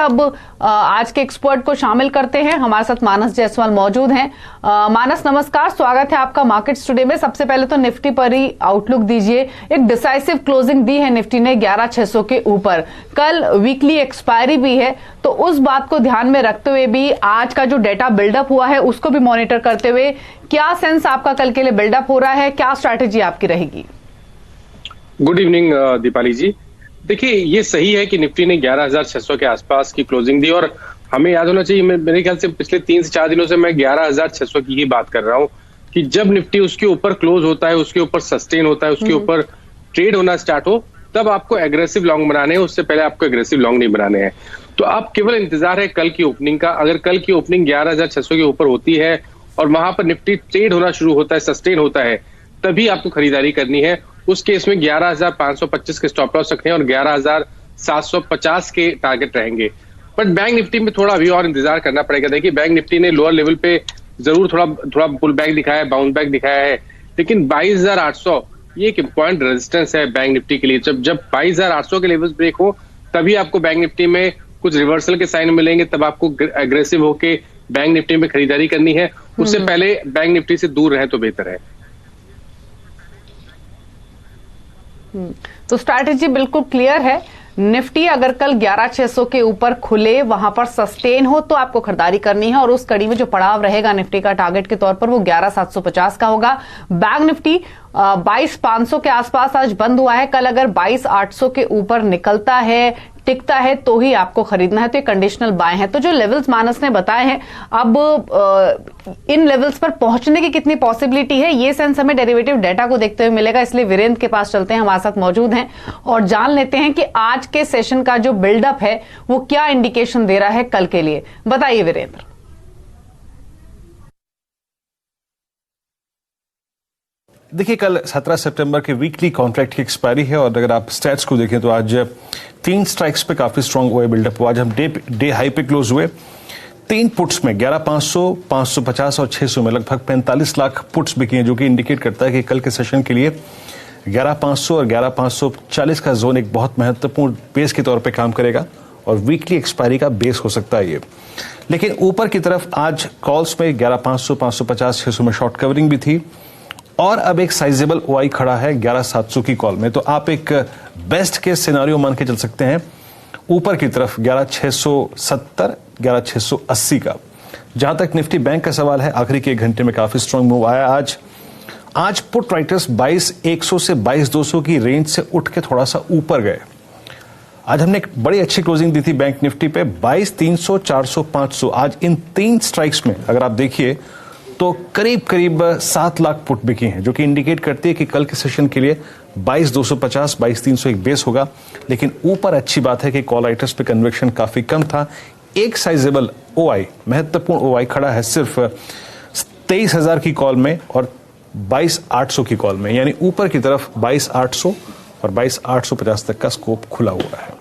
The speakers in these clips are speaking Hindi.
अब आज के एक्सपर्ट को शामिल करते हैं। हमारे साथ मानस जायसवाल मौजूद हैं। मानस नमस्कार, स्वागत है आपका मार्केट्स टुडे में। सबसे पहले तो निफ्टी पर ही आउटलुक दीजिए। एक डिसाइसिव क्लोजिंग दी है निफ्टी ने 11,600 के ऊपर। कल वीकली एक्सपायरी भी है, तो उस बात को ध्यान में रखते हुए भी आज का जो डेटा बिल्डअप हुआ है उसको भी मॉनिटर करते हुए क्या सेंस आपका कल के लिए बिल्डअप हो रहा है, क्या स्ट्रैटेजी आपकी रहेगी? गुड इवनिंग दीपाली जी। देखिए, ये सही है कि निफ्टी ने 11,600 के आसपास की क्लोजिंग दी और हमें याद होना चाहिए, मेरे ख्याल से पिछले 3 से 4 दिनों से मैं 11,600 की ही बात कर रहा हूं कि जब निफ्टी उसके ऊपर क्लोज होता है, उसके ऊपर सस्टेन होता है, उसके ऊपर ट्रेड होना स्टार्ट हो, तब आपको एग्रेसिव लॉन्ग बनाने हैं। उससे पहले आपको एग्रेसिव लॉन्ग नहीं बनाने हैं। तो आप केवल इंतजार है कल की ओपनिंग का। अगर कल की ओपनिंग 11,600 के ऊपर होती है और वहां पर निफ्टी ट्रेड होना शुरू होता है, सस्टेन होता है, तभी आपको खरीदारी करनी है। उस केस में 11,525 के स्टॉप लॉस रखने हैं और 11,750 के टारगेट रहेंगे। बट बैंक निफ्टी में थोड़ा अभी और इंतजार करना पड़ेगा। देखिए, बैंक निफ्टी ने लोअर लेवल पे जरूर थोड़ा पुल बैक दिखाया है, बाउंस बैक दिखाया है, लेकिन 22,800 ये एक इंपॉर्टेंट रेजिस्टेंस है बैंक निफ्टी के लिए। जब 22,800 के लेवल्स ब्रेक हो, तभी आपको बैंक निफ्टी में कुछ रिवर्सल के साइन मिलेंगे, तब आपको एग्रेसिव होके बैंक निफ्टी में खरीदारी करनी है। उससे पहले बैंक निफ्टी से दूर रहे तो बेहतर है। तो स्ट्रैटेजी बिल्कुल क्लियर है। निफ्टी अगर कल 11,600 के ऊपर खुले, वहां पर सस्टेन हो, तो आपको खरीदारी करनी है और उस कड़ी में जो पड़ाव रहेगा निफ्टी का टारगेट के तौर पर वो 11,750 का होगा। बैंक निफ्टी 22,500 के आसपास आज बंद हुआ है। कल अगर 22,800 के ऊपर निकलता है, टिकता है, तो ही आपको खरीदना है। तो ये कंडीशनल बाय है। तो जो लेवल्स मानस ने बताए हैं, अब इन लेवल्स पर पहुंचने की कितनी पॉसिबिलिटी है, ये सेंस हमें डेरिवेटिव डेटा को देखते हुए मिलेगा। इसलिए वीरेंद्र के पास चलते हैं, हमारे साथ मौजूद हैं और जान लेते हैं कि आज के सेशन का जो बिल्डअप है वो क्या इंडिकेशन दे रहा है कल के लिए। बताइए वीरेंद्र। देखिए, कल 17 सितंबर के वीकली कॉन्ट्रैक्ट की एक्सपायरी है और अगर आप स्टैट्स को देखें तो आज 3 स्ट्राइक्स पे काफी स्ट्रांग हुआ बिल्डअप हुआ। आज हम डे हाई पे क्लोज हुए। 3 पुट्स में 11,500, 550 और 600 में लगभग 45 लाख पुट्स बिकी हैं, जो कि इंडिकेट करता है कि कल के सेशन के लिए 11,500 और 11,540 का जोन एक बहुत महत्वपूर्ण बेस के तौर पे काम करेगा और वीकली एक्सपायरी का बेस हो सकता है ये। लेकिन ऊपर की तरफ आज कॉल्स में 11,500, 550, 600 में शॉर्ट कवरिंग भी थी और अब एक साइजेबल ओआई खड़ा है 11,700 की कॉल में। तो आप एक बेस्ट केस सिनेरियो मान के चल सकते हैं ऊपर की तरफ 11,670, 11,680 का। जहां तक निफ्टी बैंक का सवाल है, आखिरी के 1 घंटे में काफी स्ट्रांग मूव आया आज पुट राइटर्स 22,100 से 22,200 की रेंज से उठ के थोड़ा सा ऊपर गए। आज हमने एक बड़ी अच्छी क्लोजिंग दी थी बैंक निफ्टी पे 22,300, 400, 500। आज इन 3 स्ट्राइक्स में अगर आप देखिए तो करीब 7 लाख पुट बिकी हैं, जो कि इंडिकेट करती है कि कल के सेशन के लिए 22,250, 22,300 एक बेस होगा। लेकिन ऊपर अच्छी बात है कि कॉल राइटर्स पे कन्विक्शन काफी कम था। एक साइजेबल ओआई, महत्वपूर्ण ओआई खड़ा है सिर्फ 23,000 की कॉल में और 22,800 की कॉल में, यानी ऊपर की तरफ 22,800 और 22,850 तक का स्कोप खुला हुआ है।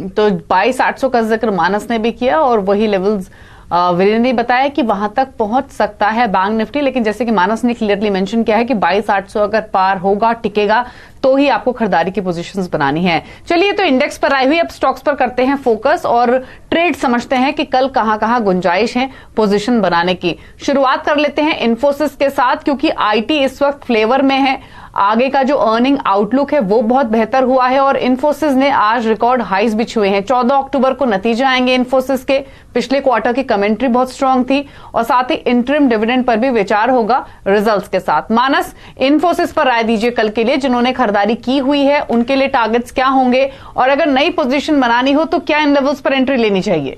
तो 22,800 का जिक्र मानस ने भी किया और वही लेवल्स वीरेंद्र ने बताया कि वहां तक पहुंच सकता है बैंक निफ्टी। लेकिन जैसे कि मानस ने क्लियरली मेंशन किया है कि 22,800 अगर पार होगा, टिकेगा, तो ही आपको खरीदारी की पोजीशंस बनानी है। चलिए, तो इंडेक्स पर आई हुई, अब स्टॉक्स पर करते हैं फोकस और ट्रेड समझते हैं कि कल कहां गुंजाइश है पोजीशन बनाने की। शुरुआत कर लेते हैं इन्फोसिस के साथ, क्योंकि आईटी इस वक्त फ्लेवर में है। आगे का जो अर्निंग आउटलुक है वो बहुत बेहतर हुआ है और इन्फोसिस ने आज रिकॉर्ड हाइज भी छुए हैं। 14 अक्टूबर को नतीजे आएंगे इन्फोसिस के। पिछले क्वार्टर की कमेंट्री बहुत स्ट्रांग थी और साथ ही इंटरिम डिविडेंड पर भी विचार होगा रिजल्ट्स के साथ। मानस, इन्फोसिस पर राय दीजिए कल के लिए। जिन्होंने खरीदारी की हुई है उनके लिए टारगेट्स क्या होंगे और अगर नई पोजीशन बनानी हो तो क्या इन लेवल्स पर एंट्री लेनी चाहिए?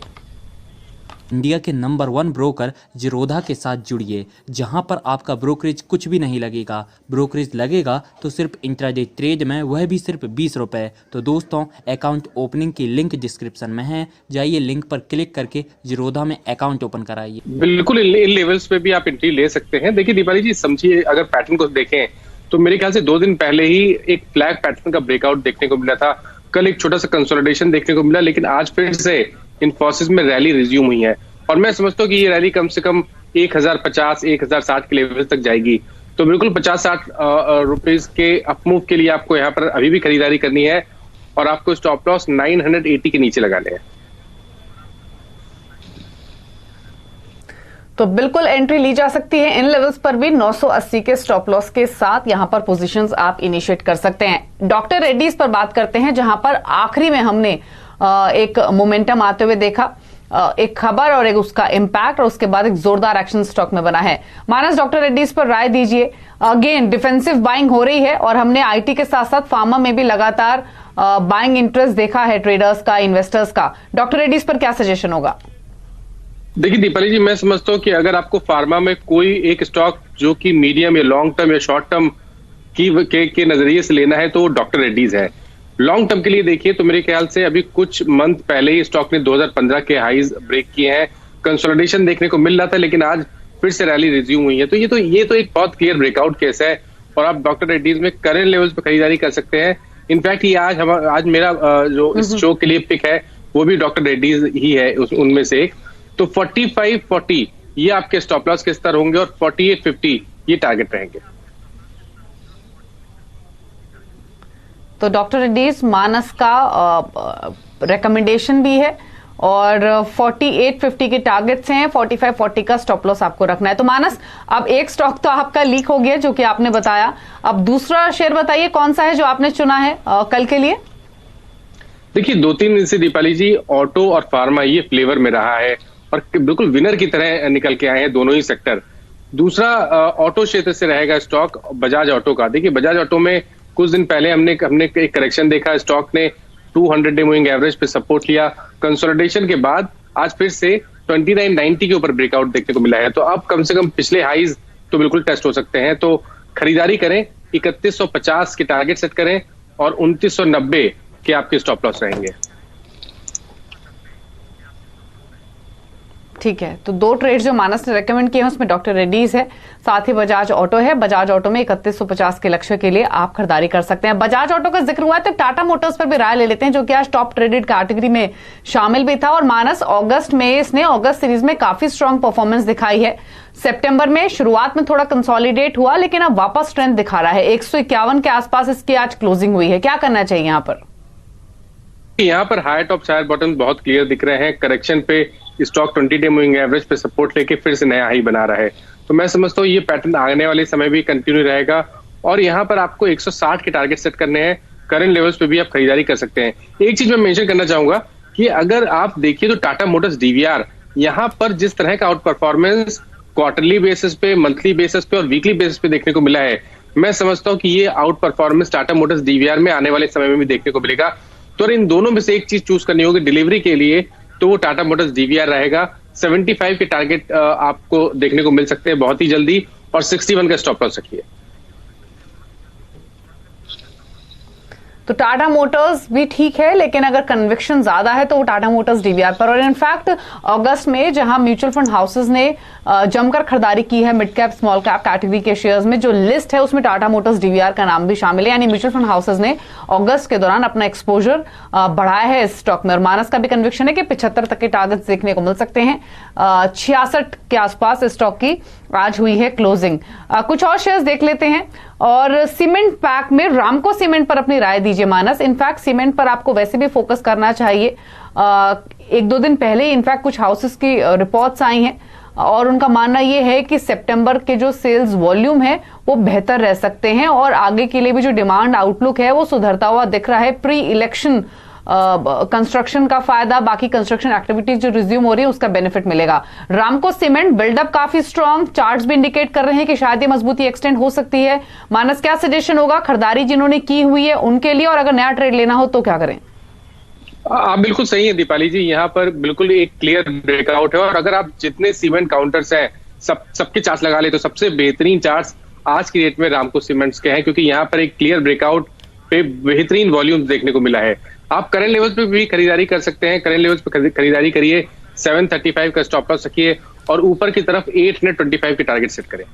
इंडिया के नंबर 1 ब्रोकर जिरोधा के साथ जुड़िए, जहां पर आपका ब्रोकरेज कुछ भी नहीं लगेगा। ब्रोकरेज लगेगा तो सिर्फ इंट्राडे ट्रेड में, वह भी सिर्फ 20 रुपए। तो दोस्तों, अकाउंट ओपनिंग की लिंक डिस्क्रिप्शन में है, जाइए लिंक पर क्लिक करके जिरोधा में अकाउंट ओपन कराइए। बिल्कुल, इन लेवल्स पे भी आप एंट्री ले सकते हैं। देखिए दीपाली जी, समझिए, अगर पैटर्न को देखें तो मेरे ख्याल से 2 दिन पहले ही एक फ्लैग पैटर्न का ब्रेकआउट देखने को मिला था। कल एक छोटा सा कंसोलिडेशन देखने को मिला, लेकिन आज फिर से इन्फोसिस में रैली रिज्यूम हुई है और मैं समझता हूँ कि ये रैली कम से कम 1,050, 1,060 के लेवल तक जाएगी। तो बिल्कुल 50-60 रुपीज के अपमूव के लिए आपको यहाँ पर अभी भी खरीदारी करनी है और आपको स्टॉप लॉस 980 के नीचे लगाने हैं। तो बिल्कुल एंट्री ली जा सकती है इन लेवल्स पर भी। 980 के स्टॉप लॉस के साथ यहां पर पोजीशंस आप इनिशिएट कर सकते हैं। डॉक्टर रेड्डीज पर बात करते हैं, जहां पर आखिरी में हमने एक मोमेंटम आते हुए देखा, एक खबर और एक उसका इंपैक्ट, और उसके बाद एक जोरदार एक्शन स्टॉक में बना है। मानस, डॉक्टर रेड्डीज पर राय दीजिए। अगेन डिफेंसिव बाइंग हो रही है और हमने आईटी के साथ साथ फार्मा में भी लगातार बाइंग इंटरेस्ट देखा है ट्रेडर्स का, इन्वेस्टर्स का। डॉक्टर रेड्डीज पर क्या सजेशन होगा? देखिए दीपाली जी, मैं समझता हूँ कि अगर आपको फार्मा में कोई एक स्टॉक जो कि मीडियम या लॉन्ग टर्म या शॉर्ट टर्म के नजरिए से लेना है तो वो डॉक्टर रेड्डीज है। लॉन्ग टर्म के लिए देखिए तो मेरे ख्याल से अभी कुछ मंथ पहले ही स्टॉक ने 2015 के हाईज ब्रेक किए हैं। कंसोलिडेशन देखने को मिल रहा था, लेकिन आज फिर से रैली रिज्यूम हुई है। तो ये तो एक बहुत क्लियर ब्रेकआउट केस है और आप डॉक्टर रेड्डीज में करंट लेवल्स पे खरीदारी कर सकते हैं। इनफैक्ट ये आज मेरा जो इस शो के लिए पिक है वो भी डॉक्टर रेड्डीज ही है उनमें से एक। तो 45-40 ये आपके स्टॉप लॉस के स्तर होंगे और 48-50 ये टारगेट रहेंगे। तो डॉक्टर रेड्डीज मानस का रिकमेंडेशन भी है और 48-50 के टारगेट्स हैं, 45-40 का स्टॉप लॉस आपको रखना है। तो मानस, अब एक स्टॉक तो आपका लीक हो गया जो कि आपने बताया, अब दूसरा शेयर बताइए कौन सा है जो आपने चुना है कल के लिए? देखिए 2-3 दिन से दीपाली जी ऑटो और फार्मा ये फ्लेवर में रहा है और बिल्कुल विनर की तरह निकल के आए हैं दोनों ही सेक्टर। दूसरा ऑटो क्षेत्र से रहेगा स्टॉक बजाज ऑटो का। देखिए बजाज ऑटो में कुछ दिन पहले हमने एक करेक्शन देखा, स्टॉक ने 200 डे मूविंग एवरेज पे सपोर्ट लिया। कंसोलिडेशन के बाद आज फिर से 2990 के ऊपर ब्रेकआउट देखने को मिला है। तो अब कम से कम पिछले हाईज तो बिल्कुल टेस्ट हो सकते हैं। तो खरीदारी करें, 3150 के टारगेट सेट करें और 2990 के आपके स्टॉप लॉस रहेंगे। ठीक है, तो दो ट्रेड जो मानस ने रेकमेंड किए हैं उसमें डॉक्टर रेड्डीज है, साथ ही बजाज ऑटो है। बजाज ऑटो में 3150 के लक्ष्य के लिए आप खरीदारी कर सकते हैं। बजाज ऑटो का जिक्र हुआ है तो टाटा मोटर्स पर भी राय ले लेते हैं, जो कि आज टॉप ट्रेडेड कैटेगरी में शामिल भी था। और मानस, अगस्त में इसने अगस्त सीरीज में काफी स्ट्रांग परफॉर्मेंस दिखाई है। सितंबर में शुरुआत में थोड़ा कंसोलिडेट हुआ, लेकिन अब वापस स्ट्रेंथ दिखा रहा है। 151 के आसपास इसकी आज क्लोजिंग हुई है। क्या करना चाहिए यहाँ पर? यहाँ पर हाई टॉप हायर बॉटम बहुत क्लियर दिख रहे हैं। करेक्शन पे स्टॉक 20 डे मूविंग एवरेज पे सपोर्ट लेके फिर से नया हाई बना रहा है। तो मैं समझता हूँ ये पैटर्न आने वाले समय भी कंटिन्यू रहेगा और यहाँ पर आपको 160 के टारगेट सेट करने हैं। करंट लेवल्स पे भी आप खरीदारी कर सकते हैं। एक चीज मैं मेंशन करना चाहूंगा कि अगर आप देखिए तो टाटा मोटर्स डीवीआर यहाँ पर जिस तरह का आउट परफॉर्मेंस क्वार्टरली बेसिस पे, मंथली बेसिस पे और वीकली बेसिस पे देखने को मिला है, मैं समझता हूँ कि ये out performance Tata Motors DVR में आने वाले समय में भी देखने को मिलेगा। तो इन दोनों में से एक चीज चूज करनी होगी डिलीवरी के लिए, तो वो टाटा मोटर्स डीवीआर रहेगा। 75 के टारगेट आपको देखने को मिल सकते हैं बहुत ही जल्दी और 61 का स्टॉप लॉस रखिए। तो टाटा मोटर्स भी ठीक है, लेकिन अगर कन्विक्शन ज्यादा है तो वो टाटा मोटर्स डीवीआर पर। और इनफैक्ट अगस्त में जहां म्यूचुअल फंड हाउसेस ने जमकर खरीदारी की है mid cap small cap category के शेयर्स में, जो लिस्ट है उसमें टाटा मोटर्स डीवीआर का नाम भी शामिल है। यानी म्यूचुअल फंड हाउसेस ने अगस्त के दौरान अपना एक्सपोजर बढ़ाया है इस स्टॉक में। और मानस का भी कन्विक्शन है कि 75 तक के टारगेट देखने को मिल सकते हैं। 66 के आसपास इस स्टॉक की आज हुई है क्लोजिंग। कुछ और शेयर्स देख लेते हैं और सीमेंट पैक में रामको सीमेंट पर अपनी राय दीजिए मानस। इनफैक्ट सीमेंट पर आपको वैसे भी फोकस करना चाहिए। एक दो दिन पहले इनफैक्ट कुछ हाउसेस की रिपोर्ट्स आई हैं और उनका मानना यह है कि सितंबर के जो सेल्स वॉल्यूम है वो बेहतर रह सकते हैं और आगे के लिए भी जो डिमांड आउटलुक है वो सुधरता हुआ दिख रहा है। प्री इलेक्शन कंस्ट्रक्शन का फायदा, बाकी कंस्ट्रक्शन एक्टिविटीज जो रिज्यूम हो रही है उसका बेनिफिट मिलेगा। रामको सीमेंट बिल्डअप काफी स्ट्रांग, चार्ट्स भी इंडिकेट कर रहे हैं कि शायद ये मजबूती एक्सटेंड हो सकती है। मानस, क्या सजेशन होगा खरीदारी जिन्होंने की हुई है उनके लिए, और अगर नया ट्रेड लेना हो तो क्या करें? आप बिल्कुल सही है दीपाली जी, यहाँ पर बिल्कुल एक क्लियर ब्रेकआउट है और अगर आप जितने सीमेंट काउंटर्स हैं सबके चार्ट्स लगा ले तो सबसे बेहतरीन चार्ट्स आज की डेट में रामको सीमेंट्स के हैं, क्योंकि यहाँ पर एक क्लियर ब्रेकआउट पे बेहतरीन वॉल्यूम देखने को मिला है। आप करंट लेवल्स पे भी खरीदारी कर सकते हैं। करंट लेवल्स पे खरीदारी करिए, 735 का स्टॉप लॉस रखिए और ऊपर की तरफ 825 के टारगेट सेट करें।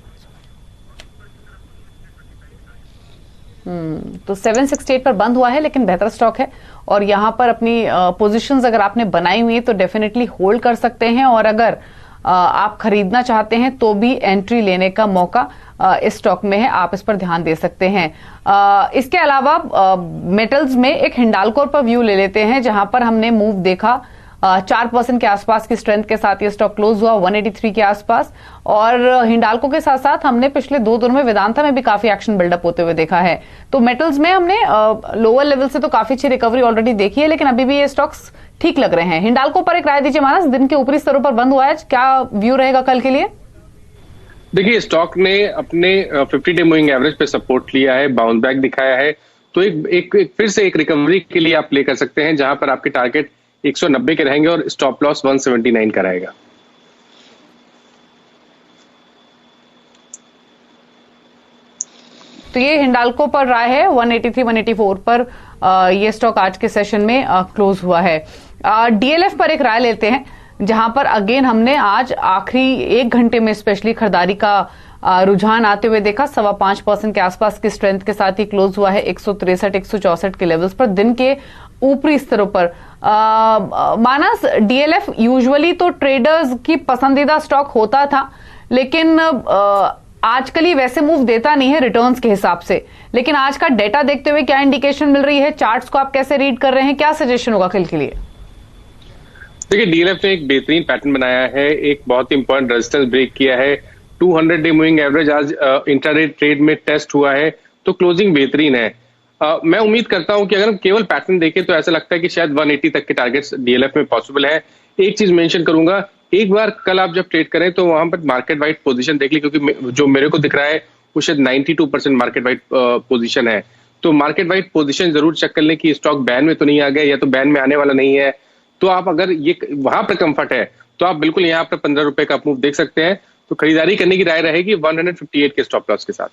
तो 768 पर बंद हुआ है लेकिन बेहतर स्टॉक है और यहां पर अपनी पोजीशंस अगर आपने बनाई हुई है तो डेफिनेटली होल्ड कर सकते हैं और अगर आप खरीदना चाहते हैं तो भी एंट्री लेने का मौका इस स्टॉक में है, आप इस पर ध्यान दे सकते हैं। इसके अलावा मेटल्स में एक हिंडाल्को पर व्यू ले लेते हैं, जहां पर हमने मूव देखा 4% के आसपास की स्ट्रेंथ के साथ ये स्टॉक क्लोज हुआ 183 के आसपास। और हिंडाल्को के साथ साथ हमने पिछले 2 दिनों में वेदांता में भी काफी एक्शन बिल्डअप होते हुए देखा है। तो मेटल्स में हमने लोअर लेवल से तो काफी अच्छी रिकवरी ऑलरेडी देखी है, लेकिन अभी भी ये स्टॉक्स ठीक लग रहे हैं। हिंडाल्को पर एक राय दीजिए मानस, दिन के ऊपरी स्तरों पर बंद हुआ है, क्या व्यू रहेगा कल के लिए? देखिए, स्टॉक ने अपने 50 डे मूविंग एवरेज पे सपोर्ट लिया है, बाउंस बैक दिखाया है, तो एक फिर से एक रिकवरी के लिए आप प्ले कर सकते हैं, जहां पर आपके टारगेट 190 के रहेंगे और स्टॉप लॉस 179 का रहेगा। तो ये हिंडाल्को पर राय है, 183 184 पर ये स्टॉक आज के सेशन में क्लोज हुआ है। डीएलएफ पर एक राय लेते हैं, जहां पर अगेन हमने आज आखिरी 1 घंटे में स्पेशली खरीदारी का रुझान आते हुए देखा। 5.25% के आसपास की स्ट्रेंथ के साथ ही क्लोज हुआ है 163 164 के लेवल्स पर दिन के ऊपरी स्तरों पर। मानस, डीएलएफ यूजुअली तो ट्रेडर्स की पसंदीदा स्टॉक होता था, लेकिन आजकल ही वैसे मूव देता नहीं है रिटर्न्स के हिसाब से, लेकिन आज का डेटा देखते हुए क्या इंडिकेशन मिल रही है? चार्ट्स को आप कैसे रीड कर रहे हैं? क्या सजेशन होगा कल के लिए? देखिए, डीएलएफ ने एक बेहतरीन पैटर्न बनाया है, एक बहुत इंपॉर्टेंट रेजिस्टेंस ब्रेक किया है। 200 डे मूविंग एवरेज आज इंट्राडे ट्रेड में टेस्ट हुआ है, तो क्लोजिंग बेहतरीन है। मैं उम्मीद करता हूं कि अगर हम केवल पैटर्न देखें तो ऐसा लगता है कि शायद 180 तक के टारगेट्स डीएलएफ में पॉसिबल है। एक चीज मेंशन करूंगा, एक बार कल आप जब ट्रेड करें तो वहां पर मार्केट वाइड पोजीशन देख ली, क्योंकि जो मेरे को दिख रहा है वो शायद 92% मार्केट वाइड पोजीशन है। तो मार्केट वाइड पोजीशन जरूर चेक कर लें कि स्टॉक बैन में तो नहीं आ गया, या तो बैन में आने वाला नहीं है। तो आप अगर ये वहां पर कंफर्ट है तो आप बिल्कुल यहाँ पर 15 रुपए का मूव देख सकते हैं। तो खरीदारी करने की राय रहेगी 158 के स्टॉप लॉस के साथ।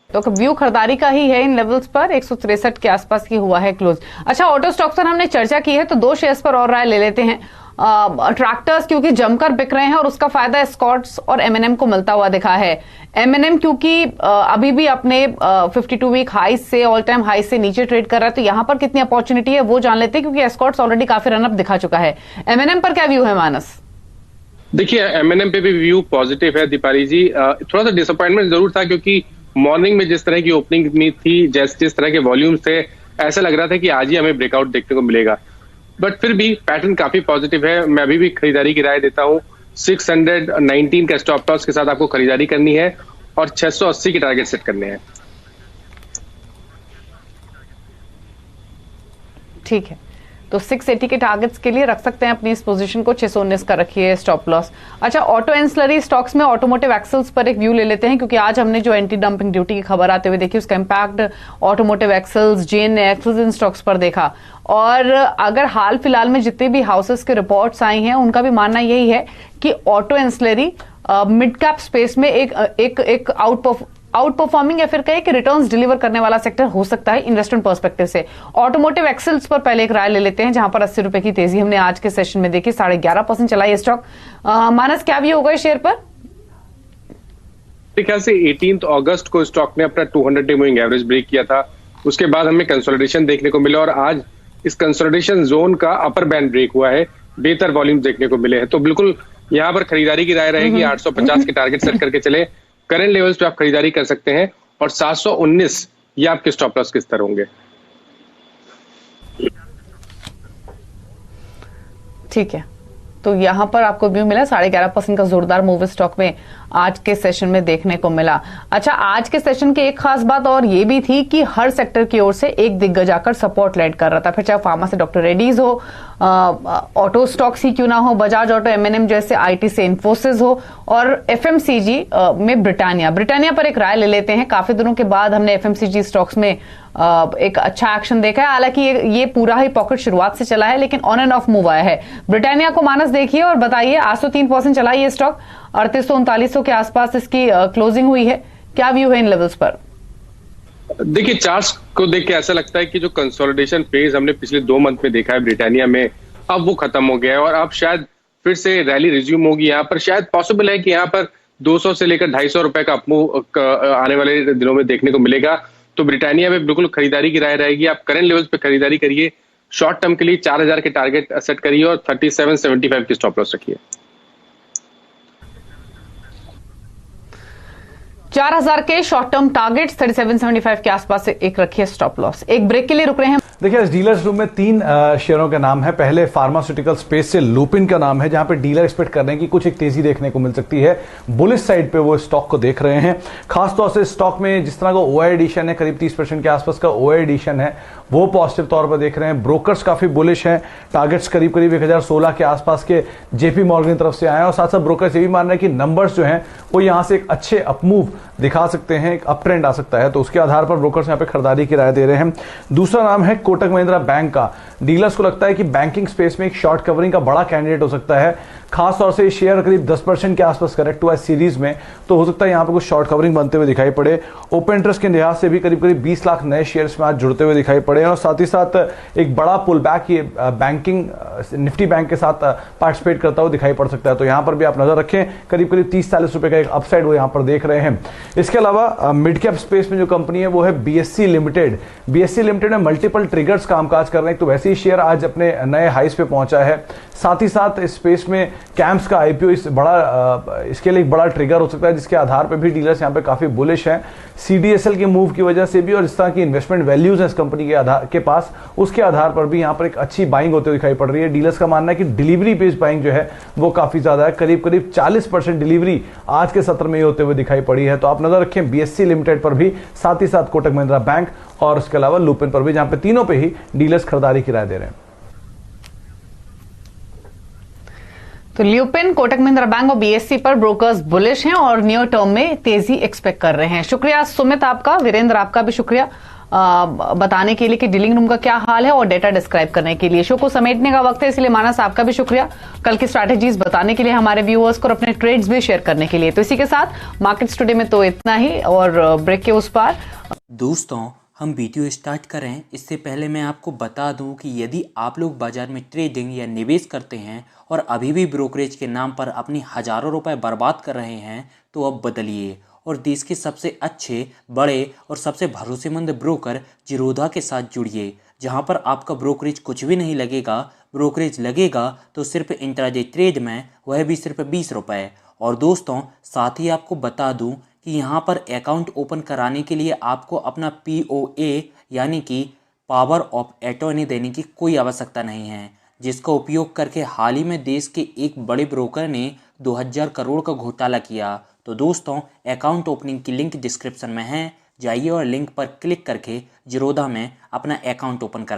तो व्यू खरीदारी का ही है इन लेवल्स पर, 163 के आसपास की हुआ है क्लोज। अच्छा, ऑटो स्टॉक्स पर हमने चर्चा की है, तो 2 शेयर्स पर और राय ले लेते हैं। ट्रैक्टर्स क्योंकि जमकर बिक रहे हैं और उसका फायदा एस्कॉर्ट्स और एमएनएम को मिलता हुआ दिखा है। एमएनएम क्योंकि अभी भी अपने 52 वीक हाई से, ऑल टाइम हाई से नीचे ट्रेड कर रहा है, तो यहां पर कितनी अपॉर्चुनिटी है वो जान लेते हैं, क्योंकि एस्कॉर्ट्स ऑलरेडी काफी रनअप दिखा चुका है। एमएनएम पर क्या व्यू है मानस? देखिए, एमएनएम पे भी व्यू पॉजिटिव है दीपाली जी। थोड़ा सा डिसअपॉइंटमेंट जरूर था, क्योंकि मॉर्निंग में जिस तरह की ओपनिंग थी, जिस तरह के वॉल्यूम्स थे, ऐसा लग रहा था कि आज ही हमें ब्रेकआउट देखने को मिलेगा। बट फिर भी पैटर्न काफी पॉजिटिव है। मैं अभी भी खरीदारी की राय देता हूं। 619 का स्टॉप लॉस के साथ आपको खरीदारी करनी है और 680 के टारगेट सेट करने हैं। ठीक है, तो 680 के टारगेट्स के लिए रख सकते हैं अपनी इस पोजीशन को, 619 का रखिए स्टॉप लॉस। अच्छा, ऑटो एंसिलरी स्टॉक्स में ऑटोमोटिव एक्सेल्स पर एक व्यू ले लेते हैं, क्योंकि आज हमने जो एंटी डंपिंग ड्यूटी की खबर आते हुए देखी, उसका इंपैक्ट ऑटोमोटिव एक्सेल्स, जेएनए एक्सेल्स इन स्टॉक्स पर देखा। और अगर हाल फिलहाल में जितने भी हाउसेस के रिपोर्ट्स आई हैं, उनका भी मानना यही है कि auto ancillary mid cap space में एक आउट परफॉर्मिंग या फिर कहे कि रिटर्न्स डिलीवर करने वाला सेक्टर हो सकता है इन्वेस्टमेंट पर्सपेक्टिव से। ऑटोमोटिव एक्सेल्स पर पहले एक राय ले लेते हैं, जहां पर 80 रुपए की तेजी हमने आज के सेशन में देखी, 11.5% चला ये स्टॉक। मानस, क्या भी होगा इस शेयर पर? मेरे ख्याल से 18 अगस्त को स्टॉक ने अपना 200 डे मूविंग एवरेज ब्रेक किया था। उसके बाद हमें कंसोलिडेशन देखने को मिला और आज इस कंसोलिडेशन जोन का अपर बैंड ब्रेक हुआ है, बेहतर वॉल्यूम देखने को मिले हैं। तो बिल्कुल यहाँ पर खरीदारी की राय रहेगी। 850 के टारगेट सेट करके चले, करंट लेवल्स पे आप खरीदारी कर सकते हैं। और 719 ये आपके स्टॉप लॉस के स्तर होंगे। ठीक है, तो यहां पर आपको व्यू मिला 11.5% का जोरदार मूव स्टॉक में आज के सेशन में देखने को मिला। अच्छा, आज के सेशन की एक खास बात और ये भी थी कि हर सेक्टर की ओर से एक दिग्गज आकर सपोर्ट लेड कर रहा था, फिर चाहे फार्मा से डॉक्टर रेड्डीज हो, ऑटो स्टॉक्स ही क्यों ना हो, बजाज ऑटो, एमएनएम जैसे, आईटी से इन्फोसिस हो, और एफएमसीजी में ब्रिटानिया पर एक राय ले लेते हैं। काफी दिनों के बाद हमने एफएमसीजी स्टॉक्स में एक अच्छा एक्शन देखा है। हालांकि ये पूरा ही पॉकेट शुरुआत से चला है, लेकिन ऑन एंड ऑफ मूव आया है। ब्रिटानिया को मानस देखिए और बताइए, आज तो 3% चला ये स्टॉक, 3800-3900 के आसपास इसकी क्लोजिंग हुई है। क्या व्यू है इन लेवल्स पर? देखिए, चार्ट्स को देख के ऐसा लगता है कि जो कंसोलिडेशन फेज हमने पिछले 2 मंथ में देखा है ब्रिटानिया में, अब वो खत्म हो गया है और अब शायद फिर से रैली रिज्यूम होगी। यहाँ पर शायद पॉसिबल है कि यहाँ पर 200 से लेकर 250 रुपए का अपमूव आने वाले दिनों में देखने को मिलेगा। तो ब्रिटानिया में बिल्कुल खरीदारी की राय रहेगी। आप करंट लेवल्स पे खरीदारी करिए, शॉर्ट टर्म के लिए 4000 के टारगेट सेट करिए और 3775 की स्टॉप लॉस रखिए। 4000 के शॉर्ट टर्म टारगेट्स 3775 के आसपास से एक रखिए स्टॉप लॉस। एक ब्रेक के लिए रुक रहे हैं। देखिए इस डीलर्स रूम में 3 शेयरों के नाम है। पहले फार्मास्यूटिकल स्पेस से लुपिन का नाम है, जहां पे डीलर एक्सपेक्ट कर रहे हैं कि कुछ एक तेजी देखने को मिल सकती है। बुलिश साइड पे वो स्टॉक को देख रहे हैं। खासतौर से स्टॉक में जिस तरह का ओआई एडिशन है, करीब 30% के आसपास का ओआई एडिशन है, वो पॉजिटिव तौर पर देख रहे हैं। ब्रोकर्स काफी बुलिश हैं। टारगेट्स करीब 1016 के आसपास के जेपी मॉर्गन की तरफ से आए हैं और साथ साथ ब्रोकर्स ये भी मान रहे हैं कि नंबर्स जो हैं वो यहां से एक अच्छे अपमूव दिखा सकते हैं, एक अप ट्रेंड आ सकता है, तो उसके आधार पर ब्रोकर्स यहां पे खरीदारी की राय दे रहे हैं। दूसरा नाम है कोटक महिंद्रा बैंक का। डीलर्स को लगता है कि बैंकिंग स्पेस में एक शॉर्ट कवरिंग का बड़ा कैंडिडेट हो सकता है। खासतौर से शेयर करीब 10% के आसपास करेक्ट हुआ है सीरीज में, तो हो सकता है यहां पर कुछ शॉर्ट कवरिंग बनते हुए दिखाई पड़े। ओपन इंटरेस्ट के लिहाज से भी करीब 20 लाख नए शेयर्स में आज जुड़ते हुए दिखाई पड़े और साथ ही साथ एक बड़ा पुल बैक ये बैंकिंग निफ्टी बैंक के साथ पार्टिसिपेट करता हुआ दिखाई पड़ सकता है, तो यहां पर भी आप नजर रखें। करीब 30-40 रुपए का एक अपसाइड वो यहां पर देख रहे हैं। इसके अलावा मिड कैप स्पेस में जो कंपनी है वो है बीएससी लिमिटेड। बीएससी लिमिटेड में मल्टीपल ट्रिगर्स कामकाज कर रहे हैं, तो वैसे ही शेयर आज अपने नए हाइस पे पहुंचा है। साथ ही साथ इस स्पेस में कैंप्स का आईपीओ इसके लिए एक बड़ा ट्रिगर हो सकता है, जिसके आधार पे भी डीलर्स यहां पे काफी बुलिश हैं। सीडीएसएल के मूव की वजह से भी और इस तरह की इन्वेस्टमेंट वैल्यूज है इस कंपनी के पास, उसके आधार पर भी यहां पर एक अच्छी बाइंग होते हुए दिखाई पड़ रही है। डीलर्स का मानना है कि डिलीवरी बेस्ड बाइंग जो है वो काफी ज्यादा है। करीब 40% डिलीवरी आज के सत्र में होते हुए दिखाई पड़ी है, तो आप नजर रखें बीएससी लिमिटेड पर भी, साथ ही साथ कोटक महिंद्रा बैंक और उसके अलावा लुपिन पर भी, जहां पे तीनों पे ही डीलर्स खरीदारी की राय दे रहे हैं। तो ल्यूपिन, कोटक महिंद्रा बैंक और बीएससी पर ब्रोकर्स बुलिश हैं और नियर टर्म में तेजी एक्सपेक्ट कर रहे हैं। शुक्रिया सुमित आपका, वीरेंद्र आपका भी शुक्रिया बताने के लिए कि डीलिंग रूम का क्या हाल है और डेटा डिस्क्राइब करने के लिए। शो को समेटने का वक्त है, इसलिए मानस आपका भी शुक्रिया कल की स्ट्रैटेजीज बताने के लिए, हमारे व्यूअर्स को और अपने ट्रेड्स भी शेयर करने के लिए। तो इसी के साथ मार्केट्स टुडे में तो इतना ही और ब्रेक के उस पार। दोस्तों हम वीडियो स्टार्ट करें इससे पहले मैं आपको बता दूं कि यदि आप लोग बाजार में ट्रेडिंग या निवेश करते हैं और अभी भी ब्रोकरेज के नाम पर अपनी हज़ारों रुपए बर्बाद कर रहे हैं तो अब बदलिए और देश के सबसे अच्छे, बड़े और सबसे भरोसेमंद ब्रोकर जिरोधा के साथ जुड़िए, जहां पर आपका ब्रोकरेज कुछ भी नहीं लगेगा। ब्रोकरेज लगेगा तो सिर्फ इंट्राडे ट्रेड में, वह भी सिर्फ 20 रुपये। और दोस्तों साथ ही आपको बता दूं कि यहाँ पर अकाउंट ओपन कराने के लिए आपको अपना POA यानी कि पावर ऑफ अटॉर्नी देने की कोई आवश्यकता नहीं है, जिसका उपयोग करके हाल ही में देश के एक बड़े ब्रोकर ने 2000 करोड़ का घोटाला किया। तो दोस्तों अकाउंट ओपनिंग की लिंक डिस्क्रिप्शन में है, जाइए और लिंक पर क्लिक करके जिरोधा में अपना अकाउंट ओपन कराइए।